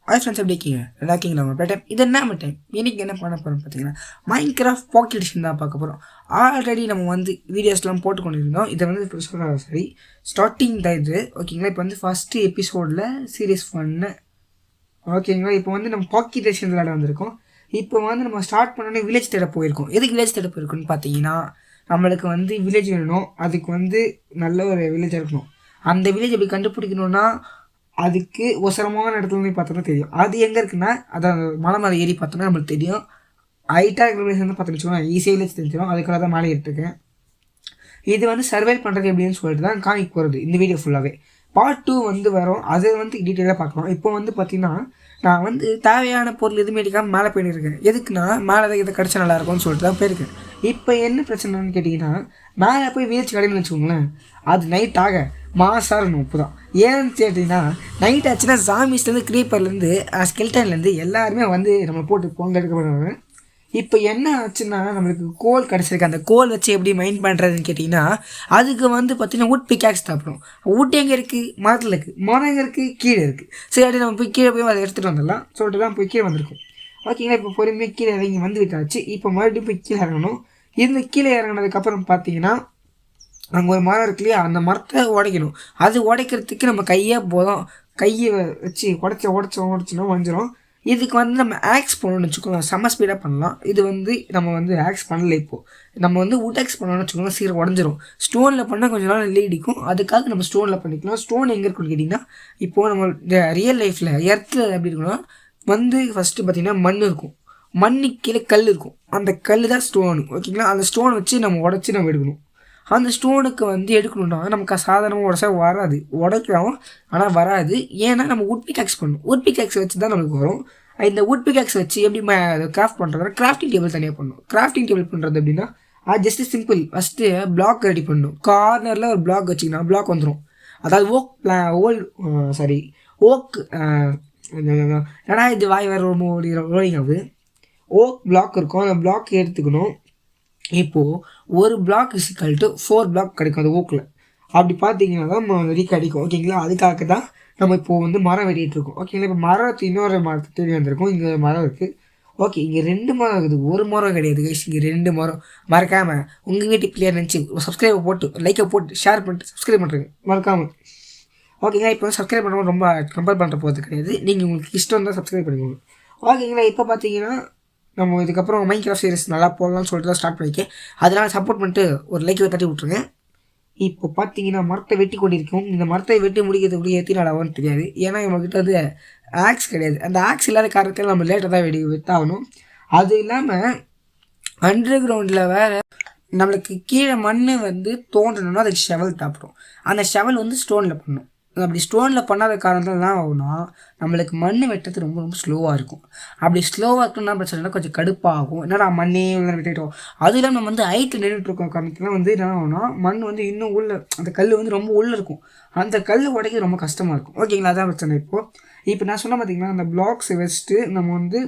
Hi friends, எப்படி இருக்கீங்க? நல்லா இருக்கீங்களா? உங்கள் டைம் இது என்ன டைம் இன்றைக்கி என்ன பண்ண போகிறோம் பார்த்தீங்கன்னா, மைன்கிராஃப்ட் பாக்கெட் எடிஷன் தான் பார்க்க போகிறோம். ஆல்ரெடி நம்ம வந்து வீடியோஸ்லாம் போட்டு கொண்டிருந்தோம். இதை வந்து சரி ஸ்டார்டிங் தான் இது, ஓகேங்களா? இப்போ வந்து ஃபஸ்ட்டு எபிசோடில் சீரியஸ் பண்ணு, ஓகேங்களா? இப்போ வந்து நம்ம பாக்கெட் எடிஷன் விளையாட வந்திருக்கோம். இப்போ வந்து நம்ம ஸ்டார்ட் பண்ணோன்னே வில்லேஜ் தேட போயிருக்கோம். எதுக்கு வில்லேஜ் தேட போயிருக்கோன்னு பார்த்தீங்கன்னா, நம்மளுக்கு வந்து வில்லேஜ் வேணும். அதுக்கு வந்து நல்ல ஒரு வில்லேஜ் இருக்கணும். அந்த வில்லேஜ் எப்படி கண்டுபிடிக்கணும்னா, அதுக்கு ஒசரமான இடத்துல போய் பார்த்தோன்னா தெரியும். அது எங்கே இருக்குன்னா, அதான் மலை மேலே ஏறி பார்த்தோன்னா நம்மளுக்கு தெரியும். ஹைட்டாக இருக்கிற பிளேஸ் வந்து பார்த்தோன்னு வச்சுக்கோங்க, ஈஸியாக வில்லேஜ் தெரிஞ்சிடும். அதுக்காக தான் மேலே ஏறிட்டுருக்கேன். இது வந்து சர்வைவ் பண்ணுறது எப்படின்னு சொல்லிட்டு தான் காமிக்க போகிறது இந்த வீடியோ ஃபுல்லாகவே. பார்ட் 2 வந்து வரும், அது வந்து டீட்டெயிலாக பார்க்கலாம். இப்போ வந்து பார்த்திங்கன்னா, நான் வந்து தேவையான பொருள் எதுவுமே எடுக்காமல் மேலே போயிருக்கேன். எதுக்குன்னா, மேலே இதை கிடச்சா நல்லாயிருக்கும்னு சொல்லிட்டு தான் போயிருக்கேன். இப்போ என்ன பிரச்சனைன்னு கேட்டிங்கன்னா, மேலே போய் வில்லேஜ் கடைன்னு வச்சுக்கோங்களேன், அது நைட் ஆக மாசாக இருக்கணும். உப்பு தான். ஏன்னு கேட்டிங்கன்னா, நைட் ஆச்சுன்னா ஜாமிஸ்லேருந்து க்ரீப்பர்லேருந்து ஸ்கெல்டன்லேருந்து எல்லாருமே வந்து நம்ம போட்டு பொங்க எடுக்கப்படுவாங்க. இப்போ என்ன ஆச்சுன்னா, நம்மளுக்கு கோல் கிடச்சிருக்கு. அந்த கோல் வச்சு எப்படி மைண்ட் பண்ணுறதுன்னு கேட்டிங்கன்னா, அதுக்கு வந்து பார்த்திங்கன்னா வுட் பிக்காக்ஸ் சாப்பிடும். வுட் எங்கே இருக்குது? மரத்தில் இருக்குது. மரம் எங்கே இருக்குது? கீழே இருக்குது. சரி, அப்படி நம்ம போய் கீழே போய் அதை எடுத்துகிட்டு வந்துடலாம் சொல்லிட்டு தான் போய் கீழே வந்திருக்கோம். ஓகேங்களா? இப்போ பொறுமையாக கீழே இறங்கி வந்து விட்டாச்சு. இப்போ மறுபடியும் போய் கீழே இறங்கணும். இந்த கீழே இறங்கினதுக்கப்புறம் பார்த்தீங்கன்னா, அங்கே ஒரு மரம் இருக்கு இல்லையா, அந்த மரத்தை உடைக்கணும். அது உடைக்கிறதுக்கு நம்ம கையே போதும். கையை வச்சு உடச்சோன்னா வந்துடும். இதுக்கு வந்து நம்ம ஆக்ஸ் பண்ணணும்னு வச்சுக்கோங்க, செம்ம ஸ்பீடாக பண்ணலாம். இது வந்து நம்ம வந்து ஆக்ஸ் பண்ணலை. இப்போது நம்ம வந்து வுட் ஆக்ஸ் பண்ணணும்னு வச்சுக்கோங்க, சீக்கிரம் உடஞ்சிரும். ஸ்டோனில் பண்ணால் கொஞ்சம் நாள் லீடிக்கும். அதுக்காக நம்ம ஸ்டோனில் பண்ணிக்கலாம். ஸ்டோன் எங்கே இருக்குன்னு கேட்டிங்கன்னா, இப்போது நம்ம ரியல் லைஃப்பில் எர்த்தில் எப்படி இருக்கணும் வந்து ஃபஸ்ட்டு பார்த்திங்கன்னா மண் இருக்கும். மண்ணுக்கு கீழே கல் இருக்கும். அந்த கல் தான் ஸ்டோனு, ஓகேங்களா? அந்த ஸ்டோனை வச்சு நம்ம உடச்சி நம்ம எடுக்கணும். அந்த ஸ்டோனுக்கு வந்து எடுக்கணுன்னா நமக்கு சாதாரணமாக உடச்சா வராது. உடைக்கலாம், ஆனால் வராது. ஏன்னா நம்ம வுட் பிக்காக்ஸ் பண்ணணும். வுட் பிக்காக்ஸ் வச்சு தான் நமக்கு வரும். இந்த வுட் பிக்காக்ஸ் வச்சு எப்படி கிராஃப்ட் பண்ணுறதுனா, கிராஃப்டிங் டேபிள் தனியாக பண்ணணும். கிராஃப்டிங் டேபிள் பண்ணுறது எப்படின்னா, அது just simple. First block ready பண்ணணும். கார்னரில் ஒரு பிளாக் வச்சிங்கன்னா பிளாக் வந்துடும். அதாவது ஓக் ஏன்னா இது வாய் வேறு ரோலிங் ஆகுது. ஓக் பிளாக் இருக்கும். அந்த பிளாக் எடுத்துக்கணும். இப்போது ஒரு பிளாக் = 4 பிளாக் கிடைக்கும் அது ஓக்கில். அப்படி பார்த்தீங்கன்னா தான் நிறைய கிடைக்கும், ஓகேங்களா? அதுக்காக தான் நம்ம இப்போது வந்து மரம் வெட்டிகிட்ருக்கோம், ஓகேங்களா? இப்போ மரத்து இன்னொரு மரத்தை தேடி வந்திருக்கோம். இங்கே மரம் இருக்குது. ஓகே, இங்கே 2 மரம் இருக்குது, ஒரு மரம் கிடையாது கைஸ். இங்கே 2 மரம். மறக்காமல் உங்கள் வீட்டு பிள்ளையாக நினச்சி சப்ஸ்கிரைபை போட்டு லைக்கை போட்டு ஷேர் பண்ணிட்டு சப்ஸ்கிரைப் பண்ணுறேங்க மறக்காமல், ஓகேங்களா? இப்போ சப்ஸ்கிரைப் பண்ணுறது ரொம்ப கம்பேர் பண்ணுற போகிறது கிடையாது. நீங்கள் உங்களுக்கு இஷ்டம் தான் சப்ஸ்கிரைப் பண்ணிக்கோங்க, ஓகேங்களா? இப்போ பார்த்தீங்கன்னா, நம்ம இதுக்கப்புறம் மைன்கிராஃப்ட் சீரிஸ் நல்லா போடலாம்னு சொல்லிட்டு தான் ஸ்டார்ட் பண்ணிக்கேன். அதனால் சப்போர்ட் பண்ணிட்டு ஒரு லைக்கில் தட்டி விட்ருங்க. இப்போ பார்த்தீங்கன்னா, மரத்தை வெட்டி கொண்டிருக்கோம். இந்த மரத்தை வெட்டி முடிக்கிறதுக்கு எத்தனை நாள் ஆகும்னு தெரியாது. ஏன்னா நம்மக்கிட்ட வந்து ஆக்ஸ் கிடையாது. அந்த ஆக்ஸ் இல்லாத காரணத்தில் நம்ம லேட்டாக தான் வெட்டாகணும். அது இல்லாமல் அண்டர் கிரவுண்டில் வேறு நம்மளுக்கு கீழே மண் வந்து தோன்றணும்னா அதுக்கு ஷெவல் தேவைப்படும். அந்த ஷெவல் வந்து ஸ்டோனில் பண்ணணும். அப்படி ஸ்டோனில் பண்ணாத காரணத்தில் என்ன ஆகும்னா, நம்மளுக்கு மண் வெட்டுறது ரொம்ப ரொம்ப ஸ்லோவாக இருக்கும். அப்படி ஸ்லோவாக இருக்குன்னா பிரச்சனைனா கொஞ்சம் கடுப்பாகும். என்னடா மண்ணே வெட்டிட்டோம். அதுவும் இல்லாமல் நம்ம வந்து ஹைட்டில் நின்றுட்டுருக்கோம் காரணத்தில் வந்து என்ன ஆகும்னா, மண் வந்து இன்னும் அந்த கல் வந்து ரொம்ப உள்ளே இருக்கும். அந்த கல் உடைக்க ரொம்ப கஷ்டமாக இருக்கும், ஓகேங்களா? அதான் பிரச்சனை. இப்போ நான் சொன்ன பார்த்திங்கன்னா, அந்த பிளாக்ஸை வச்சுட்டு நம்ம வந்து,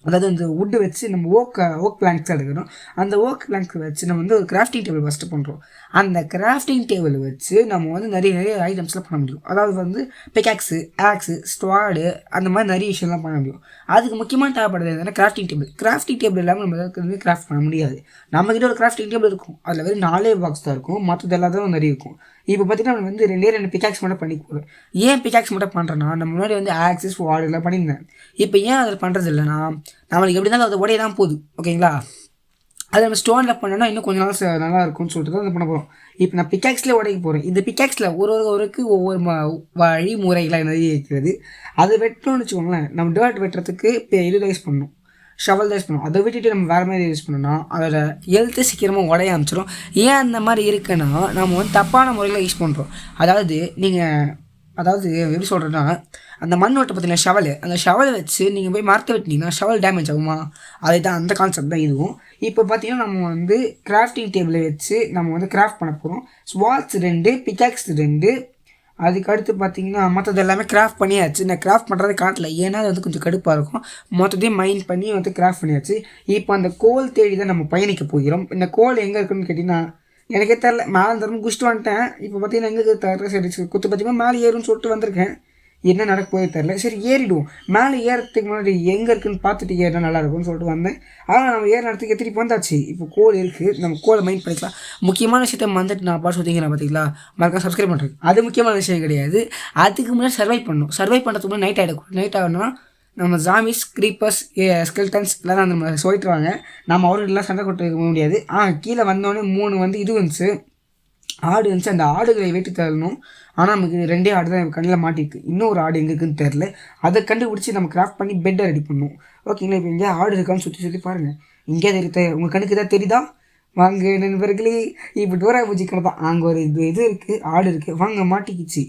அதாவது அந்த வுட்டு வச்சு நம்ம ஓக் பிளாங்க்ஸ் எடுக்கணும். அந்த ஓக் பிளாங்க்ஸ் வச்சு நம்ம வந்து ஒரு கிராஃப்டிங் டேபிள் ஃபஸ்ட்டு பண்ணுறோம். அந்த கிராஃப்டிங் டேபிள் வச்சு நம்ம வந்து நிறைய ஐட்டம்ஸ்லாம் பண்ண முடியும். அதாவது வந்து பிக்காக்ஸு, ஆக்ஸு, ஸ்வாடு, அந்த மாதிரி நிறைய விஷயம்லாம் பண்ண முடியும். அதுக்கு முக்கியமாக தேவைப்படுறது என்னன்னா கிராஃப்டிங் டேபிள். கிராஃப்டிங் டேபிள் இல்லாமல் நம்ம வந்து கிராஃப்ட் பண்ண முடியாது. நம்மக்கிட்ட ஒரு கிராஃப்டிங் டேபிள் இருக்கும், அதில் வெறும் 4 பாக்ஸ் தான் இருக்கும், மற்றது எல்லாத்தையும் நிறைய இருக்கும். இப்போ பார்த்திங்கன்னா நம்ம வந்து 2 பிக்காக்ஸ் மட்டும் பண்ணி போகிறோம். ஏன் பிக்காக்ஸ் மட்டும் பண்ணுறேன்னா, நம்ம முன்னாடி வந்து ஆக்ஸஸ் ஸ்வாடு எல்லாம் பண்ணியிருந்தேன். இப்போ ஏன் அதில் பண்ணுறது இல்லைன்னா, நம்மளுக்கு எப்படி இருந்தாலும் அது உடைய தான் போகுது, ஓகேங்களா? அதை நம்ம ஸ்டோனில் பண்ணோன்னா இன்னும் கொஞ்சம் நாள் நல்லா இருக்கும்னு சொல்லிட்டு தான் அதை பண்ண போகிறோம். இப்போ நான் பிக்காக்ஸ்லேயே உடைக்க போகிறேன். இந்த பிக்காக்ஸில் ஒருவருக்கு ஒவ்வொரு வழிமுறைகளாக நிறைய இருக்கிறது. அதை வெட்டணும்னு வச்சுக்கோங்களேன். நம்ம டர்ட் வெட்டுறதுக்கு இது யூஸ் பண்ணணும், ஷவல் தான் யூஸ் பண்ணணும். அதை விட்டுட்டு நம்ம வேறு மாதிரி யூஸ் பண்ணோன்னா அதோட ஹெல்த்து சீக்கிரமாக உடைய ஆரம்பிச்சிடும். ஏன் அந்த மாதிரி இருக்குன்னா, நம்ம வந்து தப்பான முறையில் யூஸ் பண்ணுறோம். அதாவது எப்படி சொல்கிறேன்னா, அந்த மண் வெட்ட பார்த்தீங்கன்னா ஷவல், அந்த ஷவலை வச்சு நீங்கள் போய் மரத்தை வெட்டினீங்கன்னா ஷவல் டேமேஜ் ஆகுமா? அதை தான் அந்த கான்செப்ட் தான் இதுவும். இப்போ பார்த்தீங்கன்னா நம்ம வந்து கிராஃப்டிங் டேபிளை வச்சு நம்ம வந்து கிராஃப்ட் பண்ண போகிறோம். ஸ்வாட்ஸ் 2, பிக்காக்ஸ் 2, அதுக்கு அடுத்து பார்த்தீங்கன்னா மற்றது எல்லாமே கிராஃப்ட் பண்ணியாச்சு. நான் கிராஃப்ட் பண்ணுறது காட்டல, ஏன்னா அது வந்து கொஞ்சம் கடுப்பாக இருக்கும். மொத்தத்தையும் மைண்ட் பண்ணி வந்து கிராஃப்ட் பண்ணியாச்சு. இப்போ அந்த கோல் தேடி தான் நம்ம பயணிக்க போகிறோம். இந்த கோல் எங்கே இருக்குன்னு கேட்டிங்கன்னா, எனக்கே தெரில. மேலே தரம் குடிச்சிட்டு வந்துட்டேன். இப்போ பார்த்தீங்கன்னா எங்கே தர சரி குத்து பார்த்தீங்கன்னா மேலே ஏறும்னு சொல்லிட்டு வந்திருக்கேன். என்ன நடக்க போதே தெரில. சரி ஏறிடுவோம். மேலே ஏறத்துக்கு முன்னாடி எங்கே இருக்குதுன்னு பார்த்துட்டு ஏறினா நல்லாயிருக்கும்னு சொல்லிட்டு வந்தேன். ஆனால் நம்ம ஏற இடத்துக்கு திருப்பி வந்தாச்சு. இப்போ கோல் இருக்குது, நம்ம கோலை மைண்ட் பண்ணிக்கலாம். முக்கியமான விஷயத்த வந்துட்டு நான் பாட்டு சொல்லிக்கிறேன் பார்த்தீங்களா, மறக்காம சப்ஸ்கிரைப் பண்ணுறேன். அது முக்கியமான விஷயம் கிடையாது. அதுக்கு முன்னாடி சர்வை பண்ணணும். சர்வை பண்ணுறதுக்கு முன்னாடி நைட் ஆகிடும். நைட் ஆகணும்னா நம்ம ஜாம்பிஸ், க்ரீப்பர்ஸ், ஸ்கெல்டன்ஸ் எல்லாம் நம்ம சொல்லிட்டுருவாங்க. நம்ம அவர்களெலாம் சண்டை கொட்டு முடியாது. கீழே வந்தோடனே 3 வந்து இது வந்துச்சு, ஆடு வந்துச்சு. அந்த ஆடுகளை வெட்டி தரணும். ஆனால் நமக்கு 2 ஆடு தான் கண்ணில் மாட்டிருக்கு. இன்னொரு ஆடு எங்கே இருக்குதுன்னு தெரில. அதை கண்டுபிடிச்சி நம்ம கிராஃப்ட் பண்ணி பெட்டை ரெடி பண்ணணும். ஓகேங்களா? இப்போ எங்கேயா ஆடு இருக்கான்னு சுற்றி பாருங்கள். இங்கே தெரியுது, உங்கள் கண்ணுக்கு தான் தெரியுதா? வாங்க நண்பர்களே, இப்போ டோரா பூஜி கடை தான். அங்கே ஒரு இது இருக்குது, ஆடு இருக்குது. வாங்க, மாட்டிக்கிச்சு.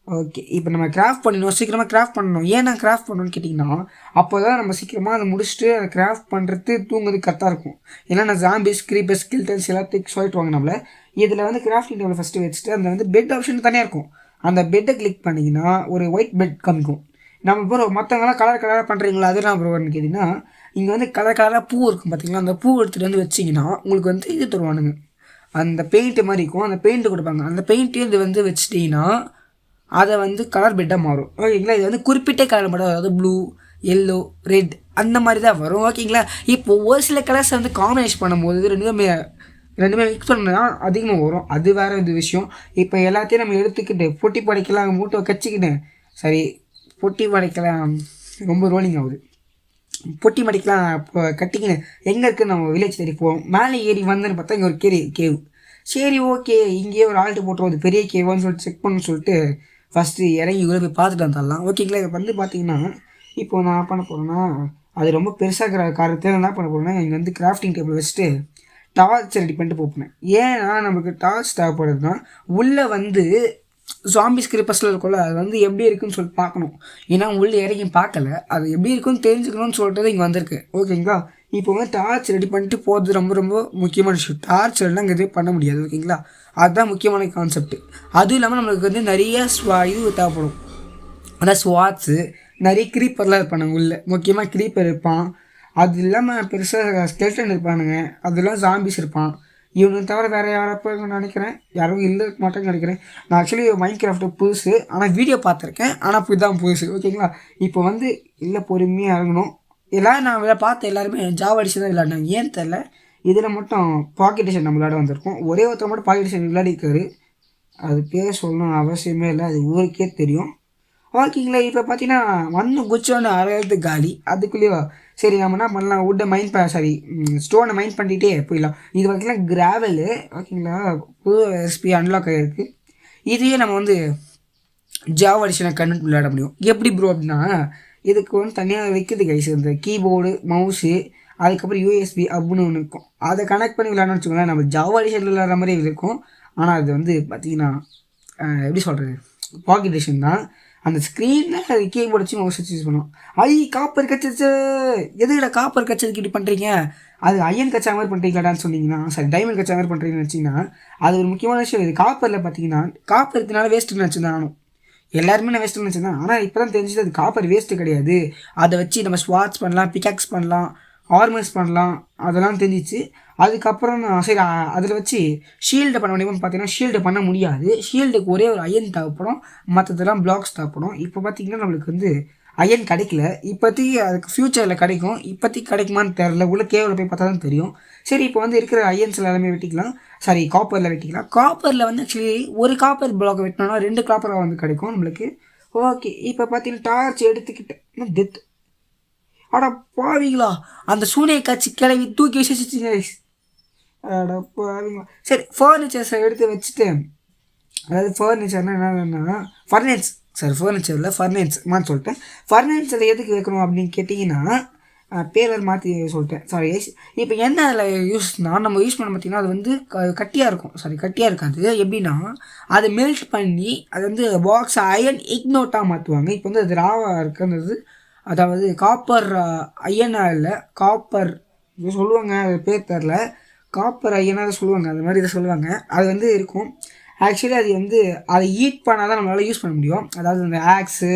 ஓகே, இப்போ நம்ம கிராஃப்ட் பண்ணணும், சீக்கிரமாக கிராஃப்ட் பண்ணணும். ஏன் நான் கிராஃப்ட் பண்ணணும்னு கேட்டிங்கன்னா, அப்போ தான் நம்ம சீக்கிரமாக அதை முடிச்சுட்டு அதை கிராஃப்ட் பண்ணுறது தூங்குறது கரெக்டாக இருக்கும். ஏன்னா நான் ஜாம்பிஸ், க்ரீப்பர்ஸ், ஸ்கெல்டன்ஸ் எல்லாத்தையும் சொல்லிட்டுவாங்க நம்மளை. இதில் வந்து கிராஃப்டிங் டேபிள் ஃபஸ்ட்டு வச்சுட்டு அதில் வந்து பெட் ஆப்ஷன் தனியாக இருக்கும். அந்த பெட்டை கிளிக் பண்ணிங்கன்னா ஒரு ஒயிட் பெட் காமிக்கும். நம்ம ப்ரோ மற்றவங்களாம் கலர் கலராக பண்ணுறீங்களா, அதெல்லாம் ப்ரோன்னு கேட்டிங்கன்னா, இங்கே வந்து கலர் கலராக பூ இருக்கும் பார்த்தீங்களா, அந்த பூ எடுத்துகிட்டு வந்து வச்சிங்கன்னா உங்களுக்கு வந்து இது தருவானுங்க. அந்த பெயிண்ட்டு மாதிரி இருக்கும், அந்த பெயிண்ட்டு கொடுப்பாங்க. அந்த பெயிண்ட்டு இது வந்து வச்சிட்டிங்கன்னா அதை வந்து கலர் பெட்டாக மாறும். ஓகேங்களா? இது வந்து குறிப்பிட்ட கலர் மட்டும், அதாவது ப்ளூ, எல்லோ, ரெட் அந்த மாதிரி தான் வரும். ஓகேங்களா? இப்போது ஒரு சில கலர்ஸை வந்து காம்பினேஷன் பண்ணும்போது ரெண்டுமே மிக்ஸ் பண்ணால் அதிகமாக வரும். அது வேறு இது விஷயம். இப்போ எல்லாத்தையும் நம்ம எடுத்துக்கிட்டு பொட்டி படைக்கலாம், மூட்டை கச்சிக்கிட்டு, சரி பொட்டி படைக்கலாம், ரொம்ப ரோலிங் ஆகுது, பொட்டி மடிக்கலாம் இப்போ கட்டிக்கின்னு எங்கே இருக்குன்னு நம்ம வில்லேஜ் தேடி போவோம். மேலே ஏறி வந்தேன்னு பார்த்தா இங்கே ஒரு கேவ். சரி ஓகே, இங்கேயே ஒரு ஆல்ட்டு போட்டுருவோம், அது பெரிய கேவான்னு சொல்லிட்டு செக் பண்ணணும்னு சொல்லிட்டு ஃபஸ்ட்டு இறங்கி உள்ளே போய் பார்த்துட்டு வந்துடலாம். ஓகேங்களா? இப்போ வந்து பார்த்தீங்கன்னா இப்போ நான் பண்ண போகிறேன்னா, அது ரொம்ப பெருசாக காரணத்தில் என்ன பண்ண போகிறேன்னா, இங்கே வந்து கிராஃப்டிங் டேபிள் வச்சுட்டு டார்ச் ரெடி பண்ணிட்டு போப்பேன். ஏன்னா நமக்கு டார்ச் தேவைப்படுதுன்னா உள்ளே வந்து ஜாம்பிஸ் கிரிப்பஸில் இருக்கும்ல, அது வந்து எப்படி இருக்குன்னு சொல்லிட்டு பார்க்கணும். ஏன்னா உள்ளே இறங்கி பார்க்கல, அது எப்படி இருக்குன்னு தெரிஞ்சுக்கணும்னு சொல்லிட்டு இங்கே வந்திருக்கு. ஓகேங்களா? இப்போ வந்து டார்ச் ரெடி பண்ணிட்டு போகிறது ரொம்ப ரொம்ப முக்கியமான விஷயம். டார்ச் எல்லாம் இங்கே எதுவும் பண்ண முடியாது. ஓகேங்களா? அதுதான் முக்கியமான கான்செப்ட். அதுவும் இல்லாமல் நம்மளுக்கு வந்து நிறைய இது தேவைப்படும், அதான் ஸ்வாட்ஸு, நிறைய க்ரீப்பர்லாம் இருப்பாங்க உள்ளே. முக்கியமாக க்ரீப்பர் இருப்பான். அது இல்லாமல் பெருசாக ஸ்கெல்டன் இருப்பானுங்க, அதெல்லாம் ஜாம்பிஸ் இருப்பான். இவனை தவிர வேறு யாரப்போ நினைக்கிறேன், யாரும் இல்லை மாட்டேன்னு நினைக்கிறேன். நான் ஆக்சுவலி மைண்ட் கிராஃப்ட்டு புதுசு, ஆனால் வீடியோ பார்த்துருக்கேன், ஆனால் இதுதான் புதுசு. ஓகேங்களா? இப்போ வந்து இல்லை பொறுமையாக இறங்கணும். எல்லோரும் நான் பார்த்து எல்லாருமே ஜாவா அடிச்சு தான் விளையாடினாங்க. ஏன்னு தெரில, இதில் மட்டும் பாக்கெட் டிஷன் நம்ம விளையாட வந்திருக்கோம். ஒரே ஒருத்தர் மட்டும் பாக்கெட் டிஷன் விளையாடிருக்காரு. அது பேர் சொல்லணும் அவசியமே இல்லை, அது ஊருக்கே தெரியும். ஓகேங்களா? இப்போ பார்த்தீங்கன்னா வந்து குச்சோன்னு அரையிறது காலி. அதுக்குள்ளேயோ சரி நம்ம என்ன பண்ணலாம், வுட்டை ஸ்டோனை மைண்ட் பண்ணிகிட்டே போயிடலாம். இது பார்த்தீங்கன்னா கிராவலு. ஓகேங்களா? புது ரெசிபி அன்லாக் ஆகிருக்கு. இதையே நம்ம வந்து ஜாவா அடிஷனை கன்வெர்ட் விளையாட முடியும். எப்படி ப்ரோ அப்படின்னா, இதுக்கு வந்து தனியாக வைக்கிறது கைஸ், இந்த கீபோர்டு, மவுஸு, அதுக்கப்புறம் யூஎஸ்பி அப்படின்னு ஒன்று இருக்கும். அதை கனெக்ட் பண்ணி விளையாடணும்னு வச்சுக்கோங்களேன். நம்ம ஜாவா அடிஷன் விளையாடுற மாதிரி இருக்கும். ஆனால் அது வந்து பார்த்திங்கன்னா எப்படி சொல்கிறது, பாக்கெட் எடிஷன் தான். அந்த ஸ்க்ரீனில் அது கீபோர்டு வச்சு மவுஸ் வச்சு யூஸ் பண்ணுவோம். காப்பர் கச்சிச்சு, எதுக்கிட்ட காப்பர் கச்சதுக்கு இப்படி பண்ணுறீங்க, அது அயன் கச்சா மாதிரி பண்ணுறீங்களாடான்னு சொன்னீங்கன்னா, டைமண்ட் கச்சா மாதிரி பண்ணுறீங்கன்னு வச்சிங்கன்னா, அது ஒரு முக்கியமான விஷயம். இது காப்பரில் பார்த்தீங்கன்னா, காப்பர் இருக்கிறதுனால வேஸ்ட்டுன்னு வச்சுருந்தேன் நானும். எல்லாருமே நான் வேஸ்ட்டுன்னு வச்சுருந்தேன். ஆனால் இப்போ தான் தெரிஞ்சுது அது காப்பர் வேஸ்ட்டு கிடையாது. அதை வச்சு நம்ம ஸ்வாட்ச் பண்ணலாம், பிக்காக்ஸ் பண்ணலாம், ஆர்மர்ஸ் பண்ணலாம், அதெல்லாம் தெரிஞ்சிச்சு. அதுக்கப்புறம் சரி அதில் வச்சு ஷீல்டை பண்ண முடியுமான்னு பார்த்தீங்கன்னா ஷீல்டு பண்ண முடியாது. ஷீல்டுக்கு ஒரே ஒரு அயன் தேவைப்படும், மற்றதெல்லாம் பிளாக்ஸ் தேவைப்படும். இப்போ பார்த்திங்கன்னா நம்மளுக்கு வந்து அயன் கிடைக்கல. இப்போதைக்கு அதுக்கு ஃப்யூச்சரில் கிடைக்கும். இப்போதைக்கு கிடைக்குமான்னு தெரில, உள்ள கேவில் போய் பார்த்தா தான் தெரியும். சரி இப்போ வந்து இருக்கிற அயன்ஸில் எல்லாமே வெட்டிக்கலாம், காப்பரில் வெட்டிக்கலாம். காப்பரில் வந்து ஆக்சுவலி ஒரு காப்பர் பிளாக் வெட்டினோன்னா 2 காப்பராக வந்து கிடைக்கும் நம்மளுக்கு. ஓகே, இப்போ பார்த்தீங்கன்னா டார்ச் எடுத்துக்கிட்டேன். டெத் அடா பாவீங்களா, அந்த சூனிய காட்சி கிளவி தூக்கி வச்சுங்க. அடா பாவீங்களா. சரி, ஃபர்னிச்சர்ஸை எடுத்து வச்சுட்டு, அதாவது ஃபர்னிச்சர்னால் என்னென்னா ஃபர்னிச்சரில் ஃபர்னிச்சர்மான்னு சொல்லிட்டேன். ஃபர்னிச்சரை எதுக்கு வைக்கணும் அப்படின்னு கேட்டிங்கன்னா, பேர் மாற்றி சொல்லிட்டேன், சாரி. இப்போ என்ன அதில் யூஸ்னால், நம்ம யூஸ் பண்ண பார்த்திங்கன்னா அது வந்து கட்டியாக இருக்கும். கட்டியாக இருக்காது. எப்படின்னா அதை மெல்ட் பண்ணி அது வந்து பாக்ஸ் அயன் இக்னோட்டாக மாற்றுவாங்க. இப்போ வந்து அது ராவாக இருக்குன்றது, அதாவது காப்பர் அயனாக இல்லை, காப்பர் சொல்லுவாங்க, அது பேர் தெரில, காப்பர் அயனாக சொல்லுவாங்க, அது மாதிரி இதை சொல்லுவாங்க. அது வந்து இருக்கும். ஆக்சுவலி அது வந்து அதை ஹீட் பண்ணால் தான் நம்மளால் யூஸ் பண்ண முடியும். அதாவது இந்த ஆக்ஸு,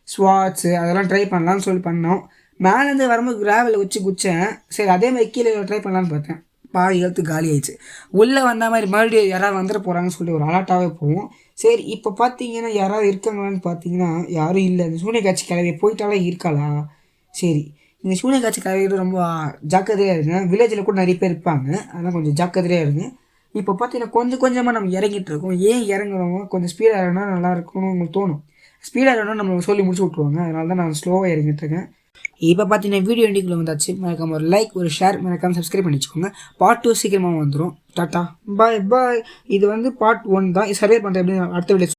ஸ்வாட்ஸு அதெல்லாம் ட்ரை பண்ணலான்னு சொல்லி பண்ணோம். மேலேருந்து வரும்போது கிராவலில் வச்சு குச்சேன். சரி, அதே மாதிரி கீழே ட்ரை பண்ணலான்னு பார்த்தேன். பாதி எழுத்து காலி ஆயிடுச்சு. உள்ளே வந்த மாதிரி மறுபடியும் யாராவது வந்துட போகிறாங்கன்னு சொல்லிட்டு ஒரு அலர்ட்டாகவே போவோம். சரி இப்போ பார்த்தீங்கன்னா யாராவது இருக்காங்களான்னு பார்த்தீங்கன்னா யாரும் இல்லை. இந்த சூனிய காட்சி கிளவி போயிட்டாலே இருக்காளா? சரி, இந்த சூனிய காட்சி கிளவிட்டு ரொம்ப ஜாக்கிரதையாக இருங்க. வில்லேஜில் கூட நிறைய பேர் இருப்பாங்க, அதெல்லாம் கொஞ்சம் ஜாக்கிரதையாக இருங்க. இப்போ பார்த்தீங்கன்னா கொஞ்சம் கொஞ்சமாக நம்ம இறங்கிட்டு இருக்கோம். ஏன் இறங்குறோமோ கொஞ்சம் ஸ்பீடாக இறங்கினா நல்லா இருக்கும்னு உங்களுக்கு தோணும். ஸ்பீடாக இறங்கினா நம்ம சொல்லி முடிச்சு விட்ருவாங்க, அதனால தான் நான் ஸ்லோவாக இறங்கிட்டு இருக்கேன். இப்போ பார்த்தீங்கன்னா வீடியோ எண்டிக்குள்ளே வந்தாச்சு. மறக்காம ஒரு லைக், ஒரு ஷேர், மறக்காம சப்ஸ்கிரைப் பண்ணி வச்சுக்கோங்க. பார்ட் 2 சீக்கிரமாக வந்துடும். டாட்டா, பாய் பாய். இது வந்து பார்ட் 1 தான். சர்வே பண்ணுறது எப்படி அடுத்த வீடியோ